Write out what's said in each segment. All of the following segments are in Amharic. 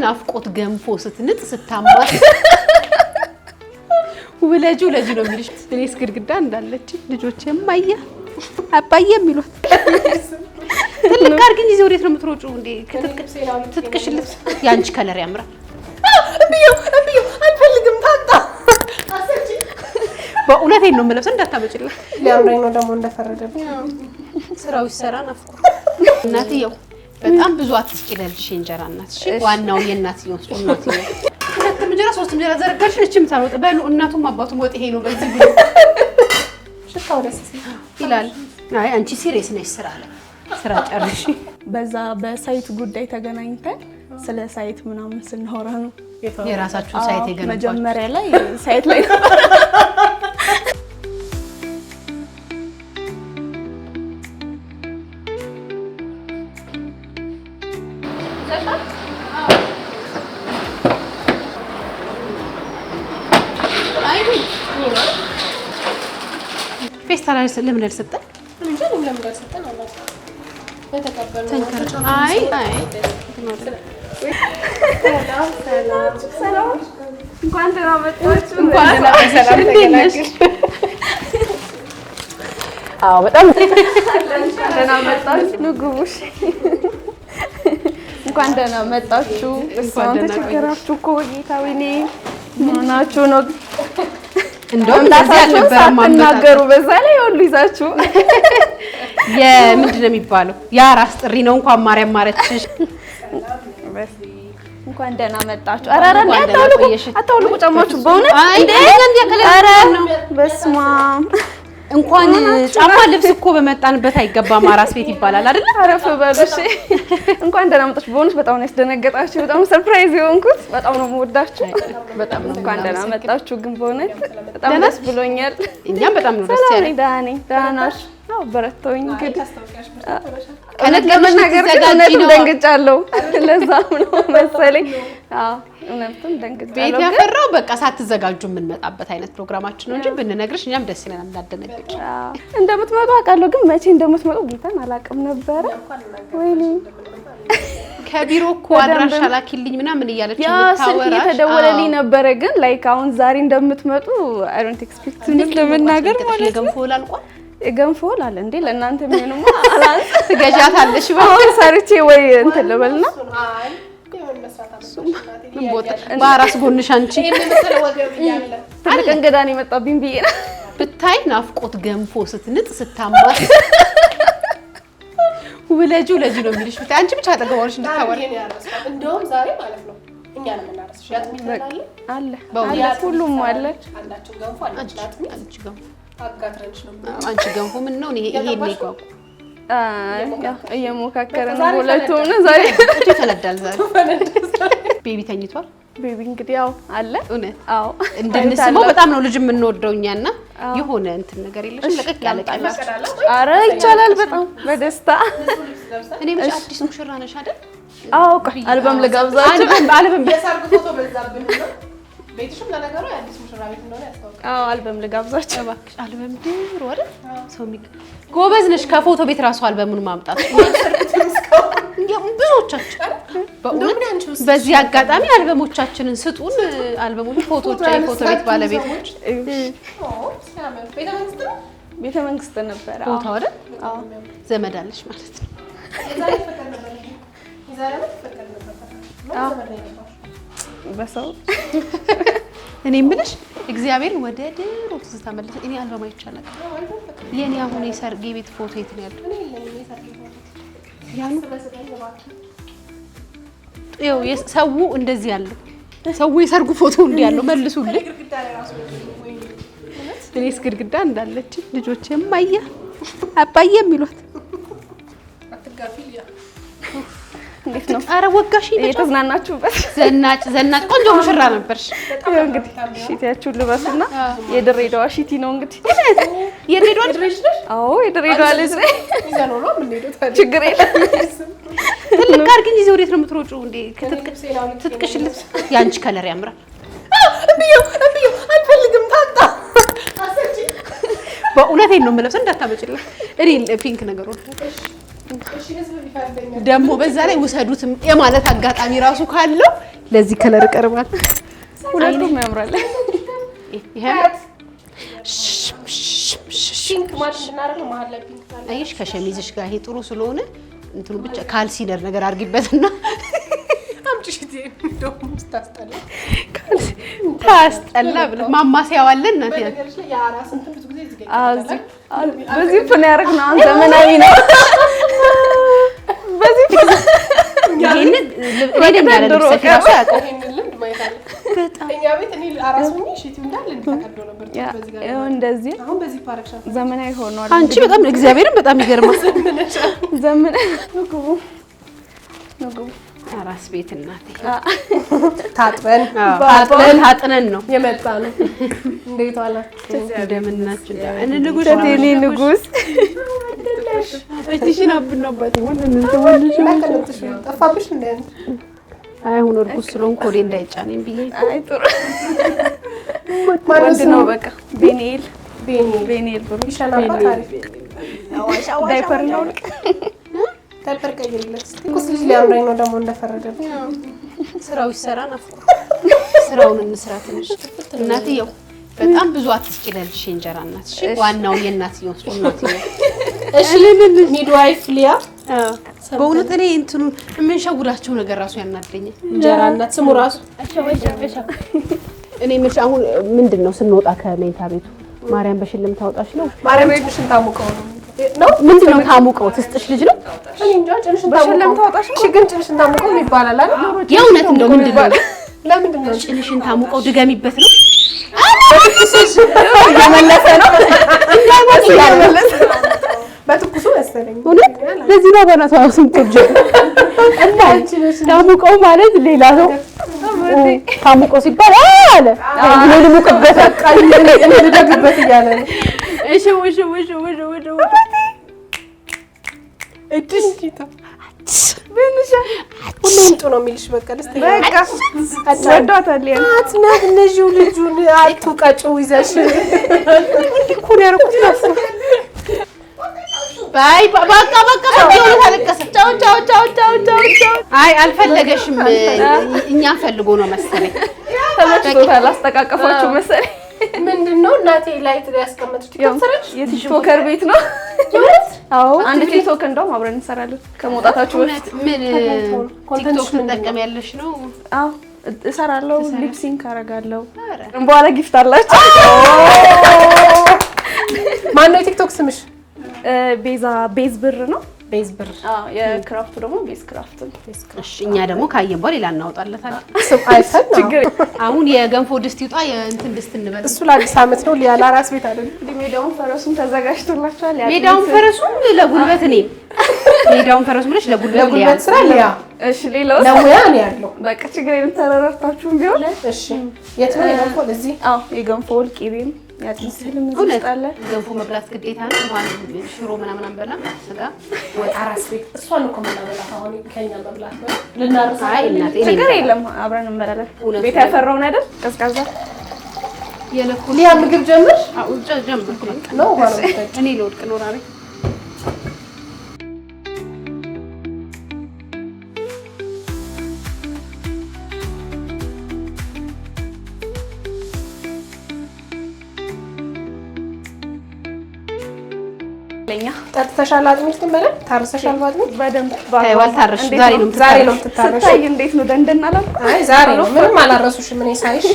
ናፍቆት ገንፎ ስትንጥ ስታማት ወለጁ ነው የሚልሽ እኔስ ግድግዳ እንዳለች ልጆቼም ማየ አባዬ የሚሉት ትልቅ አድርግኝ ይዘው ወዴት ነው የምትሮጪው እንዴ ትጥቅሽልት ያንቺ ከለር ያምራል እብዩ አልፈልግም ታጣ በእውነቴን ነው የምለብሰው እንዳታመጪልኝ ሊያምረኝ ነው ደግሞ እንደፈረደብኝ ስራው ይሰራ ናፍቆ እናትየው በጣም ብዙ አትስቂ ለልጅሽ እንጀራ እናት እሺ ዋናው የእናትየው እናትየው ሁለት እንጀራ ሶስት እንጀራ ዘረጋሽ እቺም ታወጥ በሉ እናቱም አባቱም ወጥ ይሄ ነው በዚህ ብሎ ሽታው ደስ ይላል አይ አንቺ ሲሪየስ ነሽ ስራ ጨርሽ በዛ በሳይት ጉዳይ ተገናኝተን ስለ ሳይት ምናምን ስንሆራ ነው የራሳችሁ ሳይት የገነባችሁ መጀመሪያ ላይ ሳይት ላይ ፌስታል ለምን አልሰጠን እንጂ ለምን አልሰጠን አላህ በተቀበሉ አይ ሰላም እንኳን ደህና መጣችሁ እንኳን ሰላም ተገናኘን አዎ በጣም ደህና መጣችሁ ንጉሽ እንኳን ደህና መጣችሁ እሷን ተቸገራችሁ እኮ ጌታዬ ምናችሁ ነው እንደውም እንደዚህ አልነበረም ማናገሩ በዛ ላይ ሁሉ ይዛችሁ የምንድነው የሚባለው ያ ራስ ጥሪ ነው እንኳን ማርያም ማረችሽ እንኳን ደህና መጣችሁ አራራ አታውልቁ ጫማችሁ በእውነት እንዴ ኧረ በስማ እንኳን ጫማ ልብስ እኮ በመጣንበት አይገባም አራስ ቤት ይባላል አይደል አረፈ በሉሽ እንኳን ደህና መጣችሁ በእውነት በጣም ነው ያስደነገጣችሁ በጣም ሰርፕራይዝ የሆንኩት በጣም ነው የምወዳችሁ በጣም ነው እንኳን ደህና መጣችሁ ግን በእውነት በጣም ደስ ብሎኛል እኛም በጣም ነው ደስ ያለኝ ደህና ነሽ አው በረቶኝ እንግዲህ ከነት ለመናገር ከነቱም ደንግጫለሁ ለዛም ነው መሰለኝ አዎ እውነትም ደንግጫለሁ ቤት ያፈራው በቃ ሳትዘጋጁ የምንመጣበት አይነት ፕሮግራማችን ነው እንጂ ብንነግርሽ እኛም ደስ ይለናል እንዳደነግጭ እንደምትመጡ አውቃለሁ ግን መቼ እንደምትመጡ ጌታን አላውቅም ነበር ወይኔ ከቢሮ እኮ አድራሻ ላኪልኝ ምናምን እያለች ታወራሽ የተደወለልኝ ነበር ግን ላይክ አሁን ዛሬ እንደምትመጡ አይ ዶንት ኤክስፔክት ለመናገር ማለት ነው ገንፎ ላልቋል ገንፎ አለ እንዴ ለእናንተ ምንማ አላንስ ትገዣታለሽ አሁን ሰርቼ ወይ እንትን ልበልና ባራስ ጎንሽ አንቺ ትልቅ እንግዳ ነው የመጣብኝ ብዬ ብታይ ናፍቆት ገንፎ ስትንጥ ስታማት ወለጁ ነው የሚልሽ ብታይ አንቺ ብቻ አጠገባሽ እንድታወሪ እንደውም ዛሬ ማለት ነው እኛ ነው የምናረስሽ ያጥሚታል አለ ሁሉም አለ አላችሁ ገንፎ አላችሁ አንቺ ገንፎ አጋትረንሽ ነው አንቺ ገንፎ ምን ነው ይሄ ነው እየሞካከረ ነው ሁለቱም ነው ዛሬ እቺ ተለዳል ዛሬ ቤቢ ተኝቷል ቤቢ እንግዲህ ያው አለ እውነት አዎ እንደነስመው በጣም ነው ልጅ የምንወደውኛና የሆነ እንትን ነገር የለሽም ለቀቅ ያለ ቃል አረ ይቻላል በጣም በደስታ እኔ ብቻ አዲስ ሙሽራ ነሽ አይደል አዎ አልበም ልጋብዛችሁ አልበም የሰርግ ፎቶ በዛብን ነው ቤትሽም ለነገሩ የአዲስ ሙሽራ ቤት እንደሆነ ያስታውቃል አዎ አልበም ልጋብዛችሁ እባክሽ አልበም ድሮ አይደል ሰው ጎበዝ ነሽ ከፎቶ ቤት ራሱ አልበሙን ማምጣት ብዙዎቻችን በእውነት በዚህ አጋጣሚ አልበሞቻችንን ስጡን አልበሞች ፎቶዎች የፎቶ ቤት ባለቤቶች ቤተ መንግስት ነበር ፎቶ አይደል አዎ ዘመድ አለሽ ማለት ነው በሰው እኔም ብለሽ እግዚአብሔር ወደ ድሮ ትዝታ መለሰ እኔ አልበም አይቻለሁ የኔ አሁን የሰርግ ቤት ፎቶ የት ነው ያለው ያኑ ሰው እንደዚህ ያለው ሰው የሰርጉ ፎቶ እንዲህ ያለው መልሱልኝ እኔስ ግድግዳ እንዳለች ልጆቼም ማየ አባዬ የሚሉት እንዴት ነው አረ ወጋሽ የተዝናናችሁበት ዘናጭ ቆንጆ ሙሽራ ነበርሽ እንግዲህ ሺቲያችሁን ልበሱና የድሬዳዋ ሺቲ ነው እንግዲህ የድሬዳዋ ልጅ ነሽ አዎ የድሬዳዋ ልጅ ነኝ ይዘነው ነው ምን ሄዶ ታዲያ ችግር የለም ትልቅ አድርግኝ ይዘው ወዴት ነው የምትሮጪው እንዴ ትጥቅሽልት ያንቺ ከለር ያምራል እብዩ አልፈልግም ታጣ በእውነቴን ነው የምለብሰው እንዳታመጪልኝ እኔ ፒንክ ነገር ወጣ እሺ ህዝብ ቢፈልገኝ ደግሞ በዛ ላይ ውሰዱት የማለት አጋጣሚ ራሱ ካለው ለዚህ ከለር ቀርባል። ሁለቱም ያምራል። ይሄ ፒንክ ማች እናደርግ መሀል ላይ ፒንክ ታለ አይሽ ከሸሚዝሽ ጋር ይሄ ጥሩ ስለሆነ እንትኑ ብቻ ካልሲደር ነገር አድርጊበትና አምጪሽ እንደውም ስታስጠላ ታስጠላ ብለ ማማሲያው አለ እናት ያ ነገርሽ ላይ ያራስ እንትን ብዙ ጊዜ እዚህ ጋር በዚህ ፎን ያደረግነው አሁን ዘመናዊ ነው። በዚህ ይሄን ለደም ያለ ልብስ ራሱ ያውቀው ይሄንን ልምድ ማየት አለ። በጣም እኛ ቤት እኔ አራሱኝ ሽቲው እንዳለ እንተቀዶ ነበር በዚህ ጋር ይሄው እንደዚህ አሁን በዚህ ፓረክሻ ዘመናዊ ሆኗል። አንቺ በጣም እግዚአብሔርን በጣም ይገርማል። ዘመናዊ ንጉቡ አራስ ቤት እናቴ ታጥበን ታጥነን ነው የመጣ ነው። እንዴት ዋላችሁ? እንደምናችሁ እነ ንጉስ ተቴኒ ንጉስ እቺሽን አብናባት ወንድሽ ጠፋብሽ እንዴ? አሁን እርጉዝ ስለሆንኩ ወዴ እንዳይጫነኝ ብዬ አይ ጥሩ ወንድ ነው በቃ ቤኒል ብሩ ይሻላል። ታሪፍ ዳይፐር ነው ልክ ታይፐር ቀይርለት ኩስ ልጅ ሊያምረኝ ነው ደግሞ እንደፈረደብኝ ስራው ይሰራ ነፍኩ ስራውን እንስራ ትንሽ እናትየው በጣም ብዙ አትስቂለልሽ እንጀራ እናት እሺ ዋናው የእናትየው እናትየው እሺ ሚድዋይፍ ሊያ በእውነት እኔ እንትኑ የምንሸውዳቸው ነገር ራሱ ያናደኛል እንጀራ እናት ስሙ ራሱ እኔ ምንሽ አሁን ምንድነው ስንወጣ ከመኝታ ቤቱ ማርያም በሽልም ታወጣሽ ነው ማርያም በሽልም ታሙቀው ነው ምንድነው ታሙቀው ትስጥሽ ልጅ ነው እኔ እንጃ ጭንሽን ታሙቀው ታወጣሽ ነው ግን ጭንሽን ታሙቀው ይባላል አይደል የእውነት እንደው ምንድነው ለምንድን ነው ጭንሽን ታሙቀው ድገሚበት ነው እየመለሰ ነው እንዳይመለስ በትኩሱ መሰለኝ እውነት ለዚህ ነው በእናቷ ስንትጅ እና ታሙቀው ማለት ሌላ ነው ታሙቀው ሲባል አለ ልሙቅበት ልደግበት እያለ ነው እሺ እድስ በንሻ ሁሌም ጥሩ ነው የሚልሽ በቃ ደስተኛ በቃ ወዷታል አትናት ነጂው ልጁን አትውቀጭው ይዘሽ ኩን ያረኩት ነው ባይ በቃ ይሁን ታለቀሰ ቻው አይ አልፈለገሽም እኛን ፈልጎ ነው መሰለኝ ተመችቶታል አስተቃቀፋችሁ መሰለኝ ምንድነው እናቴ ላይት ላይ ያስቀመጥሽ ትከፍተረች የቲክቶከር ቤት ነው አዎ አንድ ቲክቶክ እንደውም አብረን እንሰራለን ከመውጣታችሁ በፊት ምን ቲክቶክ ትጠቀሚያለሽ ነው አዎ እሰራለሁ ሊፕሲንክ አደርጋለሁ በኋላ ጊፍት አላችሁ ማን ነው ቲክቶክ ስምሽ ቤዛ ቤዝ ብር ነው ቤዝ ብር አዎ የክራፍቱ ደግሞ ቤዝ ክራፍት እሺ እኛ ደግሞ ካየን በኋላ ሌላ እናወጣለታለን ስም አይፈን ችግር አሁን የገንፎ ድስት ይውጣ የእንትን ድስት እንበል እሱ ለአዲስ ዓመት ነው ሊያላ ራስ ቤት አይደል ሜዳውን ፈረሱን ተዘጋጅቶላችኋል ሜዳውን ፈረሱን ለጉልበት እኔ ሜዳውን ፈረሱ ብለሽ ለጉልበት ስራ ሊያ እሺ ሌላው ለሙያ ነው ያለው በቃ ችግር የለም ተረራርታችሁም ቢሆን እሺ የት ነው የገንፎ እዚህ አዎ የገንፎ ቂቤም ያጥንስልም ይጣላል ገንፎ መብላት ግዴታ ነው ማለት ሽሮ ምናምን አንበላ ስጋ ወጣ ራስ ቤት እሷን እኮ መብላት አሁን ከኛ መብላት ነው ልናርሳ አይ እናቴ ችግር የለም አብረን እንበላለን ቤት ያፈራውን አይደል ቀዝቃዛ የለኩ ሊያ ምግብ ጀምር አው ጀምር ነው ማለት እኔ ልወድቅ ነው ራሪ ለኛ ጠጥተሻል አጥሚት ትመለ ታርሰሻል ባጥሚት በደንብ ታይዋል ታርሽ ዛሬ ነው የምትታረሽ ስታይ እንዴት ነው ደንደናላ አይ ዛሬ ነው ምንም አላረሱሽም እኔ ሳይሽ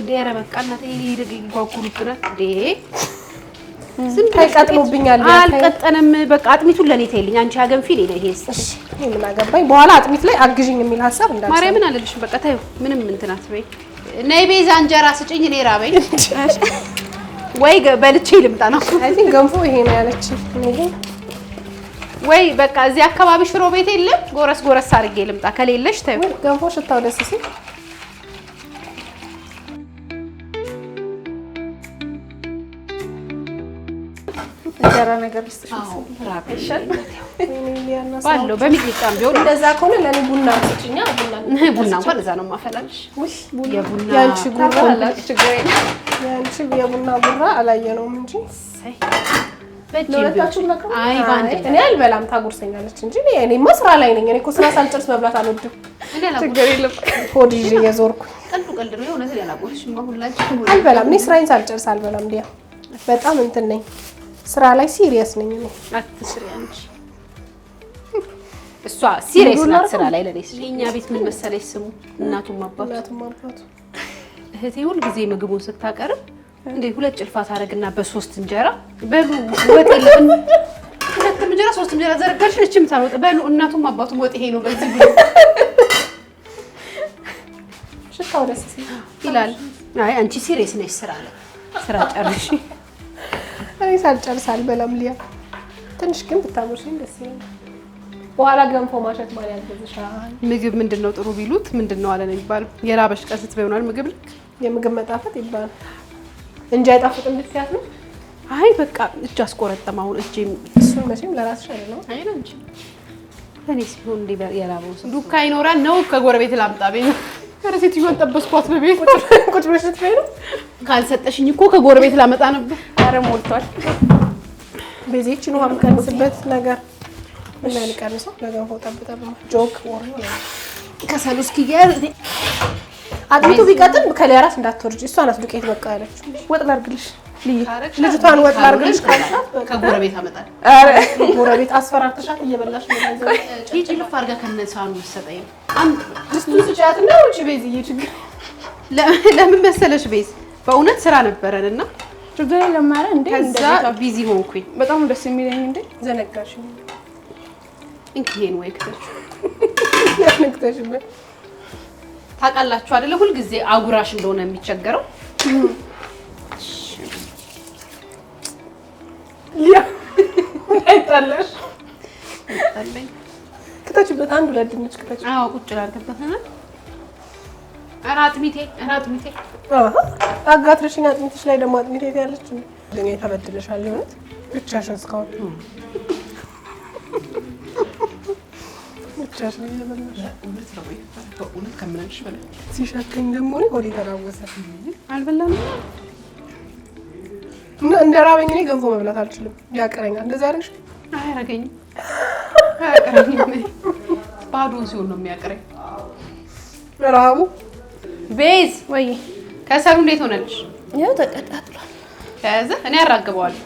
ዴረ በቃ እናቴ ይጓጉሩብና ዴ ዝም ታይቀጥሉብኛል አልቀጠንም በቃ አጥሚቱን ለኔ ተይልኝ አንቺ አገንፊ ነኝ ይሄስ እሺ ምን አገባኝ በኋላ አጥሚት ላይ አግዥኝ የሚል ሐሳብ እንዳለ ማርያምን አለልሽ በቃ ታዩ ምንም እንትን አትበይ ነይ ቤዛ እንጀራ ስጭኝ እኔ ራበኝ ወይ በልቼ ልምጣ ነው አይ ቲንክ ገንፎ ይሄ ነው ያለች ወይ በቃ እዚህ አካባቢ ሽሮ ቤት የለም ጎረስ አድርጌ ልምጣ ከሌለሽ ታዩ ገንፎ ሽታው ደስ ሲል እንጀራ ነገር ልስጥሽ ራበሻል ባለው በሚጥሚጣም ቢሆን እንደዛ ከሆነ ለኔ ቡና ስጭኛ ቡና እንኳን እዛ ነው ማፈላልሽ የቡና ያንቺ ጉራ ችግር የለም ያንቺ የቡና ጉራ አላየነውም እንጂ አይ ባንዴ እኔ አልበላም ታጎርሰኛለች እንጂ እኔማ ስራ ላይ ነኝ። እኔ እኮ ስራ ሳልጨርስ መብላት አልወድም። ችግር የለም። ሆድ ይዤ እየዞርኩ ቀልድ ነው የሆነ ያላጎርሽም ሁላችሁ አልበላም። እኔ ስራዬን ሳልጨርስ አልበላም። ዲያ በጣም እንትን ነኝ፣ ስራ ላይ ሲሪየስ ነኝ እኔ። አትስሪ አንቺ። እሷ ሲሪየስ ናት ስራ ላይ ለኔ። የኛ ቤት ምን መሰለሽ ስሙ እናቱም አባቱ እህቴ ሁል ጊዜ ምግቡን ስታቀርብ እንዴ 2 ጭልፋ ታረግና በ3 እንጀራ በሉ ወጥ የለም 2 እንጀራ 3 እንጀራ ዘረጋሽ እቺም ታወጥ በሉ እናቱም አባቱም ወጥ ይሄ ነው በዚህ ብሎ ሽታው ደስ ይላል። አይ አንቺ ሲሪየስ ነሽ ስራ ላይ ስራ ጨርሽ። እኔ ሳልጨርስ አልበላም። ሊያ ትንሽ ግን ብታምርሽኝ ደስ ይላል። በኋላ ገንፎ ማሸት ማለት ያገዝሻል። ምግብ ምንድነው ጥሩ ቢሉት ምንድነው አለ ነው የሚባለው። የራበሽ ቀን ስትበይውናል ምግብ ልክ የምግብ መጣፈጥ ይባላል እንጂ አይጣፍጥም ልትያት ነው። አይ በቃ እጅ አስቆረጠም። አሁን እጄም እሱን መቼም ለራስሽ አይደለም። አይ ነው እንጂ ለኔስ ቢሆን እንደ የራበው ሰው ዱካ ይኖራል ነው ከጎረቤት ላምጣ ቤት ከረሴትዮን ጠበስኳት በቤት ቁጭ ብለሽ ልትበይ ነው። ካልሰጠሽኝ እኮ ከጎረቤት ላመጣ ነበር። ኧረ ሞልቷል። በዚህችን ውሃ የምቀንስበት ነገር ምን ላይ ልቀንሰው? ለገንፎ ጠብጠብ ጆክ ወር ነው ከሰሉ እስኪያር አጥሚቱ ቢቀጥን ከሊያ ራስ እንዳትወርጂ። እሷ ናት ዱቄት በቃ ያለችው። ወጥ ላድርግልሽ ልጅቷን ወጥ ላድርግልሽ ካልሻት ከጎረቤት አመጣል። ኧረ ጎረቤት አስፈራርተሻት እየበላሽ ነው ያዘው። ሂጂ ልፍ አድርጋ ከነሳኑ መሰጠኝ ድስቱን ስጫትና ውጪ ቤዝዬ። ችግር ለምን መሰለሽ ቤዝ በእውነት ስራ ነበረንና ችግር የለም። ኧረ እንዴ ከዛ ቢዚ ሆንኩኝ። በጣም ደስ የሚለኝ እንዴ ዘነጋሽ እንኪሄን ወይ ከተሽ ያነክተሽ ታውቃላችሁ አይደለ? ሁሉ ጊዜ አጉራሽ እንደሆነ የሚቸገረው ያ አይጣለሽ ታለኝ ከተችበት አንድ ሁለት ድንች ከተች። አዎ ቁጭ ላድርግበትና ኧረ አጥሚቴ አጋትረሽኝ አጥሚትሽ ላይ ደግሞ አጥሚቴ ያለች ለኔ ተበድለሻል። ይሆናል ብቻሽን እስካሁን ብቻሽን እየበላሽ በእውነት ከምናልሽ በላይ ሲሸተኝ ደግሞ እኔ ሆዴ ተራወሰ። አልበላም እና እንደ ራበኝ እኔ ገንፎ መብላት አልችልም። ያቀረኛል። እንደዛ አደረግሽ? አያረገኝም። አያቀረኝም። ባዶን ሲሆን ነው የሚያቀረኝ ረሃቡ። ቤዝ ወይ ከሰሉ እንዴት ሆነልሽ? ያው ተቀጣጥሏል። ከያዘ እኔ አራግበዋለሁ።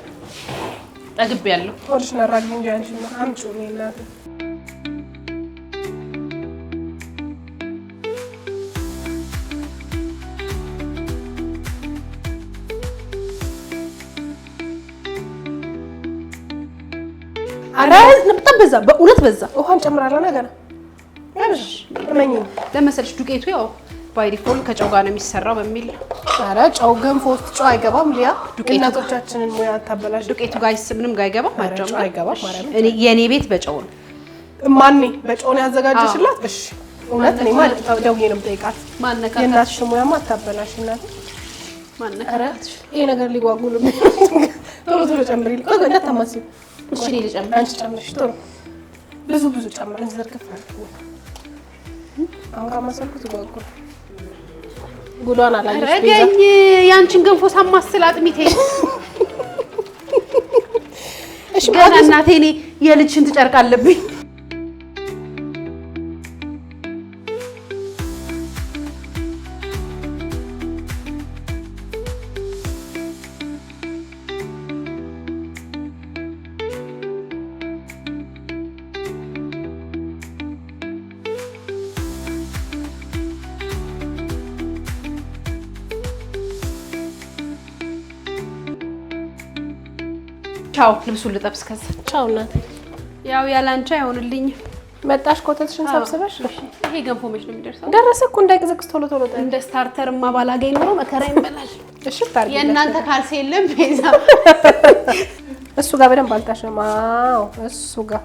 ጠግቤያለሁ። ሆድሽን አራግቢ እንጂ አንቺማ አምጪው ነው እናቴ። አረ በጣም በዛ፣ በእውነት በዛ። ውሃን ጨምራለሁ ነገር ያለሽ እመኝ ለመሰልሽ ዱቄቱ ያው ባይ ዲፎልት ከጨው ጋር ነው የሚሰራው በሚል። አረ ጨው ገንፎ ውስጥ ጨው አይገባም። ሊያ እናቶቻችንን ሙያ ታበላሽ። ዱቄቱ ጋር ምንም ጋር አይገባም። ጨው አይገባም ማለት እኔ የኔ ቤት በጨው ነው። ማን በጨው ነው ያዘጋጀሽላት? እሺ እውነት እኔ ማለት ደውዬ ነው የምጠይቃት። ማነካት የእናትሽ ሙያማ አታበላሽ እናት። ማነካት ይሄ ነገር ሊጓጉልብኝ ቶሎ ቶሎ ጨምሪልኝ። ቆይ እንዳታማሲው። እሺ እኔ ልጨምር። አንቺ ጨምርሽ ቶሎ ብዙ ጨምር። እንዘርግፍ አሁን ካማሰልኩት ይጓጉል። ጉዷን አላየሽ ቤዛ? ረገኝ ያንቺን ገንፎ ሳማስል አጥሚቴ። እሺ ገና እናቴ እኔ የልጅሽን ትጨርቅ አለብኝ። ቻው ልብሱን ልጠብስ። ከዛ ቻው እናቴ። ያው ያላንቺ አይሆንልኝም። መጣሽ ኮተትሽን ሰብስበሽ። ይሄ ገንፎ መች ነው የሚደርሰው? ደረሰ እኮ እንዳይቀዘቅዝ ቶሎ ቶሎ እንደ ስታርተርማ ባላገኝ ኖሮ መከራ ይበላል። እሺ ታርጊ። የእናንተ ካልሲ የለም ቤዛ? እሱ ጋር በደንብ አልታሸም። አዎ እሱ ጋር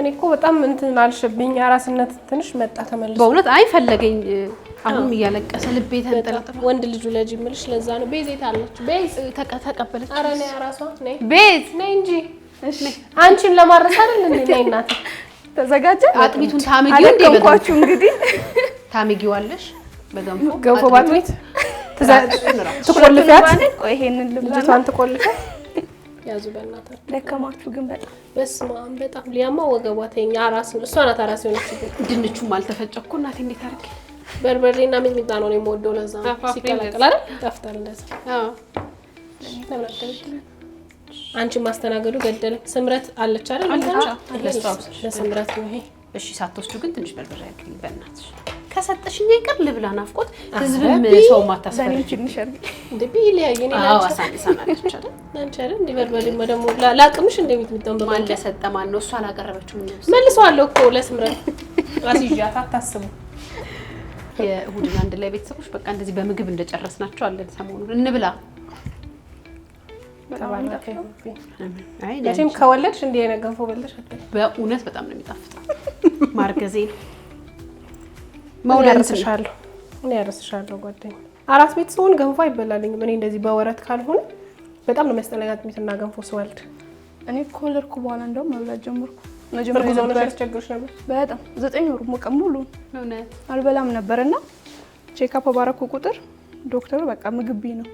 እኔ እኮ በጣም እንትን አልሽብኝ። አራስነት ትንሽ መጣ ተመልሶ። በእውነት አይፈለገኝ አሁንም እያለቀሰ ልቤ ተንጠለጠለ። ወንድ ልጁ ለጂ ምልሽ ለዛ ነው። ቤዜት አለች። ቤዝ ተቀበለች። ኧረ ነይ አራሷ ነይ ቤዝ ነይ እንጂ እሺ። አንቺን ለማረስ አይደል እንዴ? ነይ እናቴ ተዘጋጀ። አጥሚቱን ታምጊው እንዴ? በቃችሁ እንግዲህ ታምጊዋለሽ በገንፎ ገንፎ ባጥሚት ትቆልፊያት። ቆይ ይሄንን ልጅቷን ትቆልፊያት። ያዙ በእናታችሁ። ደከማችሁ ግን በጣም በስመ አብ በጣም ሊያማ ወገቧ ተኛ። አራስ ነው እሷ ናት አራስ የሆነችበት። ድንቹም አልተፈጨ እኮ እናቴ እንዴት አድርጌ በርበሬና ሚጥሚጣ ነው የምወደው። ለዛ ሲቀላቀል አይደል ያፍታል እንደዛ። አንቺ ማስተናገዱ ገደለኝ። ስምረት አለች አይደል? ለስምረት ነው ይሄ። እሺ ሳትወስዱ ግን ትንሽ በርበሬ ያክል በእናትሽ ከሰጠሽኝ አይቀር ልብላ። ናፍቆት ህዝብም ሰው ማታሰፈር ትንሽ እንደ ቢሊያይ እኔ አሳንሳናለች አይደል? አንቺ አይደል እንደ በርበሬ ደግሞ ላቅምሽ እንደሚጥሚጣው ማን ለሰጠ ማን ነው? እሷ አላቀረበችም ነው መልሰዋለሁ እኮ ለስምረት አስይዣት አታስቡ። የእሁድን አንድ ላይ ቤተሰቦች በቃ እንደዚህ በምግብ እንደጨረስናቸው አለን። ሰሞኑን እንብላ። መቼም ከወለድሽ እንዲህ አይነት ገንፎ በልተሽ አትበይም። በእውነት በጣም ነው የሚጣፍጠው። ማርገዜ ነው መውለድልሻለሁ። እኔ ያረስሻለሁ ጓደኛ። አራስ ቤት ስሆን ገንፎ አይበላልኝም። እኔ እንደዚህ በወረት ካልሆነ በጣም ነው የሚያስጠላኝ አጥሚትና ገንፎ ስወልድ። እኔ ከወለድኩ በኋላ እንደውም መብላት ጀመርኩ። መጀመሪያ ነው ያስቸግርሽ ነበር በጣም 9 ወር ሙቀም ሙሉ እውነት አልበላም ነበርና ቼክአፕ ባረኩ ቁጥር ዶክተሩ በቃ ምግብ ነው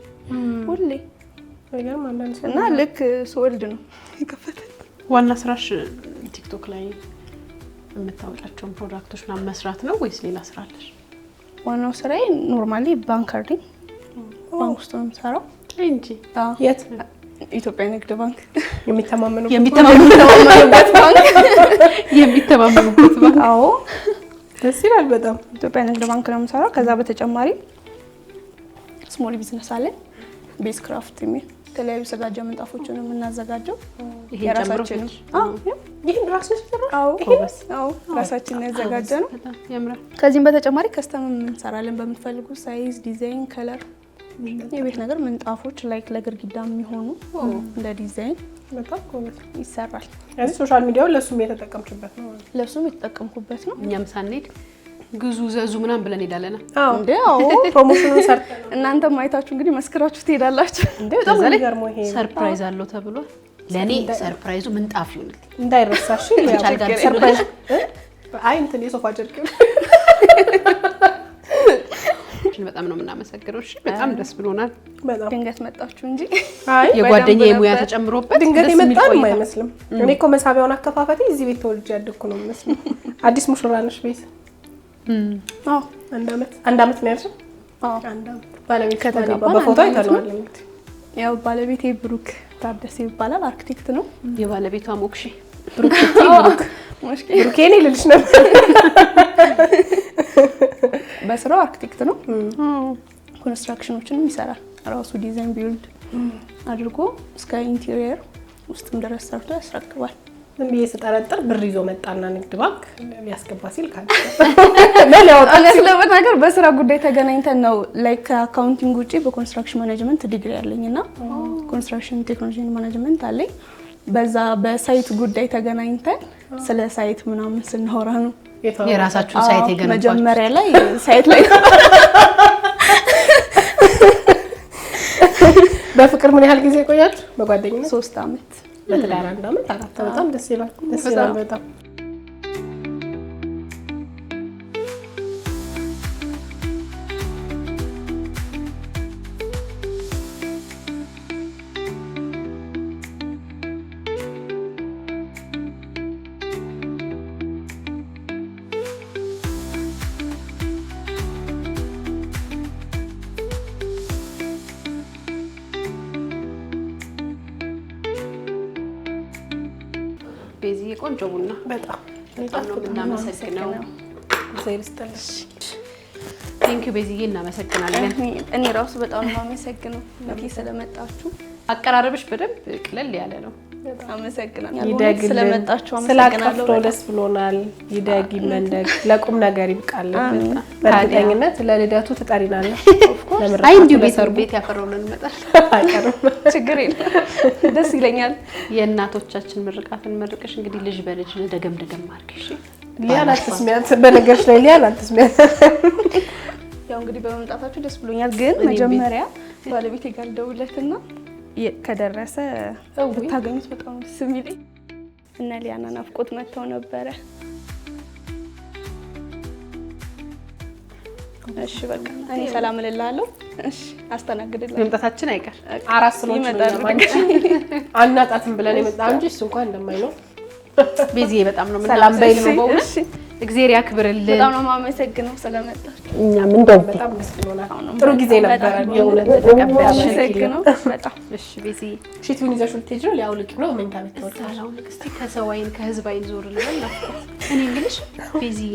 ሁሌ እና ልክ ስወልድ ነው የከፈተኝ። ዋና ስራሽ ቲክቶክ ላይ የምታወጣቸውን ፕሮዳክቶች ምናምን መስራት ነው ወይስ ሌላ ስራ አለሽ? ዋናው ስራዬ ኖርማሊ ባንከር ነኝ። ባንክ ውስጥ ነው የምሰራው እንጂ የት? ኢትዮጵያ ንግድ ባንክ። የሚተማመኑበት ባንክ። አዎ ደስ ይላል በጣም። ኢትዮጵያ ንግድ ባንክ ነው የምሰራው። ከዛ በተጨማሪ ስሞል ቢዝነስ አለ ቤዝ ክራፍት የሚል የተለያዩ ስጋጃ ምንጣፎችን ነው የምናዘጋጀው። የራሳችን ይሄን ራስሽ ራሳችን ያዘጋጀ ነው። ያምራል። ከዚህም በተጨማሪ ከስተም እንሰራለን በምትፈልጉ ሳይዝ፣ ዲዛይን፣ ከለር የቤት ነገር ምንጣፎች ላይክ ለግርግዳ የሚሆኑ እንደ ዲዛይን በጣም ኮሜት ይሰራል። ስለዚህ ሶሻል ሚዲያውን ለሱም የተጠቀምችበት ነው። ለሱም የተጠቀምኩበት ነው። እኛም ሳንሄድ ግዙ ዘዙ ምናምን ብለን ሄዳለን። እንዴ አዎ ፕሮሞሽኑን ሰርተን እናንተ ማይታችሁ እንግዲህ መስክራችሁ ትሄዳላችሁ። እንዴ በጣም የሚገርመው ይሄ ሰርፕራይዝ አለው ተብሏል። ለኔ ሰርፕራይዙ ምንጣፍ ይሁንልኝ እንዳይረሳሽ። ሰርፕራይዝ አይ እንትን የሶፋ ጨርቅ በጣም ነው የምናመሰግነው። እሺ በጣም ደስ ብሎናል። በጣም ድንገት መጣችሁ እንጂ አይ የጓደኛዬ ሙያ ተጨምሮበት ድንገት የመጣን አይመስልም። እኔ እኮ መሳቢያውን አከፋፈቴ እዚህ ቤት ተወልጄ ያደግኩ ነው የሚመስለው። አዲስ ሙሽራ ነሽ ቤት? አዎ አንድ አመት ነው ያልሽው? አዎ አንድ አመት። ባለቤት ከተጋባ በፎቶ አይተነዋል። እንግዲህ ያው ባለቤቴ ብሩክ ታደሰ ይባላል። አርክቴክት ነው። የባለቤቷ ሞክሼ ብሩክ የኔ ልልሽ ነበር። በስራው አርክቴክት ነው። ኮንስትራክሽኖችንም ይሰራል። ራሱ ዲዛይን ቢልድ አድርጎ እስከ ኢንቴሪየር ውስጥም ድረስ ሰርቶ ያስረክባል። ምን ብዬ ስጠረጥር ብር ይዞ መጣና ንግድ ባንክ ሊያስገባ ሲል ካለ ምን ያወጣል ነገር በስራ ጉዳይ ተገናኝተን ነው። ላይክ ከአካውንቲንግ ውጪ በኮንስትራክሽን ማኔጅመንት ዲግሪ ያለኝና ኮንስትራክሽን ቴክኖሎጂ ማኔጅመንት አለኝ። በዛ በሳይት ጉዳይ ተገናኝተን ስለ ሳይት ምናምን ስናወራ ነው የራሳችሁ ሳይት የገነባችሁ። መጀመሪያ ላይ ሳይት ላይ በፍቅር ምን ያህል ጊዜ ቆያችሁ? በጓደኝነት 3 አመት፣ በትዳር 1 አመት፣ 4 በጣም ደስ ይላል። ደስ ይላል በጣም። ቤዚዬ ቆንጆ ቡና በጣም ነው እናመሰግናለሁ። ዘይር ስጠልሽ ቴንክ ዩ ቤዚዬ እናመሰግናለን። እኔ ራሱ በጣም ነው የማመሰግነው ስለመጣችሁ። አቀራረብሽ በደንብ ቅለል ያለ ነው። አመሰግናለሁ ይደግልን ስለመጣችሁ ስላቀፍቶ ደስ ብሎናል ይደግ ይመንደግ ለቁም ነገር ይብቃል በእርግጠኝነት ለልደቱ ተጠሪናለህ አይ እንዲሁ ቤት ያፈራውልን መጣል አይቀርም ችግር የለም ደስ ይለኛል የእናቶቻችን ምርቃትን መርቀሽ እንግዲህ ልጅ በልጅ ደገም አድርገሽ ሊያና ተስሚያት በነገርሽ ላይ ሊያና ተስሚያት ያው እንግዲህ በመምጣታችሁ ደስ ብሎኛል ግን መጀመሪያ ባለቤቴ ጋር ደውለትና ከደረሰ ታገኙት በጣም ደስ የሚለኝ እና ሊያና ናፍቆት መተው ነበረ እሺ በቃ እኔ ሰላም እልልሃለሁ እሺ አስተናግድልኝ መምጣታችን አይቀር አራስ ነው አናጣትም ብለን የመጣው እንጂ እሱ እንኳን እንደማይለው ቤዚዬ በጣም ነው ሰላም በይል ነው በእውነት እግዚአብሔር ያክብርልን በጣም ነው ማመሰግነው ስለመጣችሁ እኛም እንደው በጣም ደስ ብሎናል ጥሩ ጊዜ ነበር የእውነት ተቀበያለሁ በጣም እሺ ቤዚዬ ሽቱን ይዘሽ ልትሄጂ ነው ሊያውልቅ ነው ምን ታመጣው እስቲ ከሰው አይን ከህዝብ አይን ዞር ልበል እኔ እንግዲህ ቤዚዬ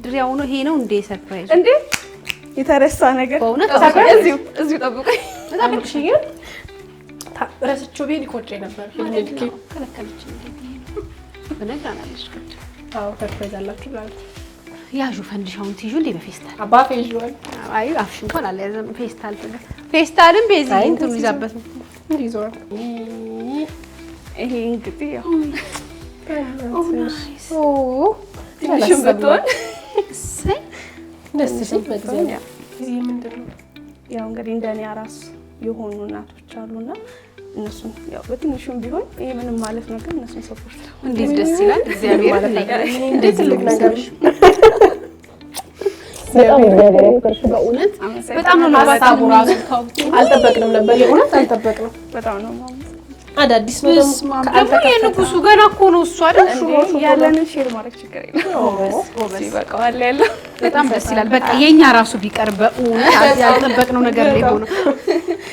ድሪያው ነው ይሄ ነው እንደ ሰርፕራይዝ እንዴ የተረሳ ነገር በእውነት እዚሁ ጠብቀኝ በጣም ልክሽኝ ረስቼው ቤት ይቆጨኝ ነበር ልክ ከለከለች በነግራናለች አዎ ሰርፕራይዝ አላችሁ ማለት ያዡ ፈንዲሻውን ትይዡ እንዴ በፌስታል አባ ፌዥዋል አይ አፍሽ እንኳን አለ ያዘም ፌስታልም ቤዚ እንትኑ ይዛበት ነው ይዟል ይሄ እንግዲህ ያው ናይስ ትንሽም ብትሆን እሰይ ደስ ሲል በእግዚአብሔር ጊዜ ምንድነው ያው እንግዲህ እንደኔ አራስ የሆኑ እናቶች አሉና እነሱን ያው በትንሹም ቢሆን ይሄ ምንም ማለት ነው ግን እነሱን ሰፖርት ነው እንዴት ደስ ይላል እግዚአብሔር ማለት ነው እንዴት ትልቅ ነገር በጣም እግዚአብሔር ይመስገን በእውነት በጣም ነው ሀሳቡ ራሱ አልጠበቅንም ነበር የእውነት አልጠበቅንም በጣም ነው ማለት አዳዲስ ነው ደግሞ የንጉሱ ገና እኮ ነው እሱ አይደል ያለንን ሼር ማድረግ ችግር የለም ይበቃዋል ያለው በጣም ደስ ይላል በቃ የኛ ራሱ ቢቀርብ በእውነት ያልጠበቅነው ነገር ላይ ሆኖ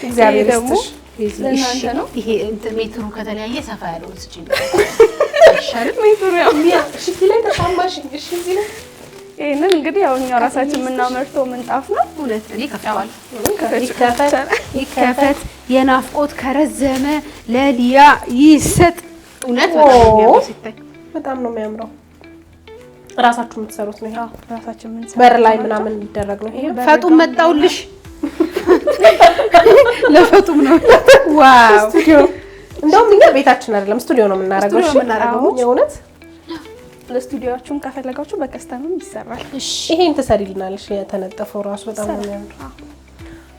እግዚአብሔር ይስጥሽ ለእናንተ ነው ይሄ እንትን ሜትሩ ከተለያየ ሰፋ ያለው ስጪ ሻል ሜትሩ ያው እሺ ላይ ተሻማሽ እሺ እዚህ ላይ ይሄንን እንግዲህ ያው እኛ ራሳችን የምናመርተው ምንጣፍ ነው እውነት እኔ ከፍተዋል ይከፈት የናፍቆት ከረዘመ ለሊያ ይሰጥ እውነት በጣም ነው የሚያምረው ራሳችሁ የምትሰሩት ነው ራሳችን የምንሰራው በር ላይ ምናምን የሚደረግ ነው ይሄ ፈጡም መጣውልሽ ለፈጡም ነው ዋው ስቱዲዮ እንደውም እኛ ቤታችን አይደለም ስቱዲዮ ነው የምናደርገው እሺ የእውነት ለስቱዲዮአችሁም ከፈለጋችሁ በከስተምም ይሰራል እሺ ይሄን ተሰሪልናልሽ የተነጠፈው ራሱ በጣም ነው የሚያምረው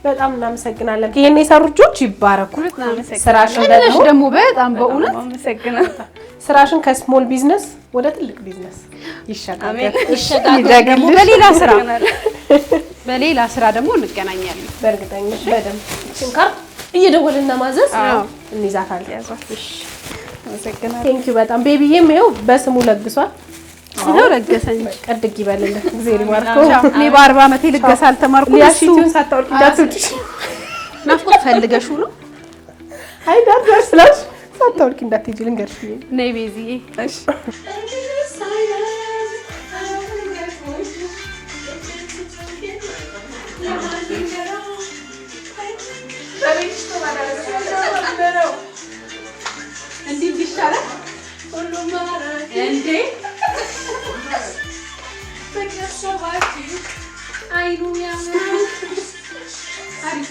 በጣም እናመሰግናለን ይሄን የሰሩ ልጆች ይባረኩ ስራሽን ደግሞ በጣም በእውነት እናመሰግናለን ስራሽን ከስሞል ቢዝነስ ወደ ትልቅ ቢዝነስ ይሻጋል ደግሞ በሌላ ስራ ደግሞ እንገናኛለን በእርግጠኝነት በደንብ ሽንካር እየደወልና ማዘዝ እንይዛታለን ያዟሽ አመሰግናለሁ ቴንክ ዩ በጣም ቤቢዬም ይኸው በስሙ ለግሷል ነው ለገሰኝ ቀድግ ይበልልህ እግዚአብሔር ይባርከው እኔ በ40 ዓመቴ ልገሳ አልተማርኩም ሊያሲቲውን ሳታወርቂ እንዳትወጪ ናፍቆት ፈልገሽው ነው አይ ዳር ስላሽ ሳታወርቂ እንዳትሄጂ ልንገርሽ ነይ ቤዚዬ እሺ እንዴት ይሻላል ሁሉም ማራኪ እንዴ በከሰባቲ አይኑ ያምራል አሪፍ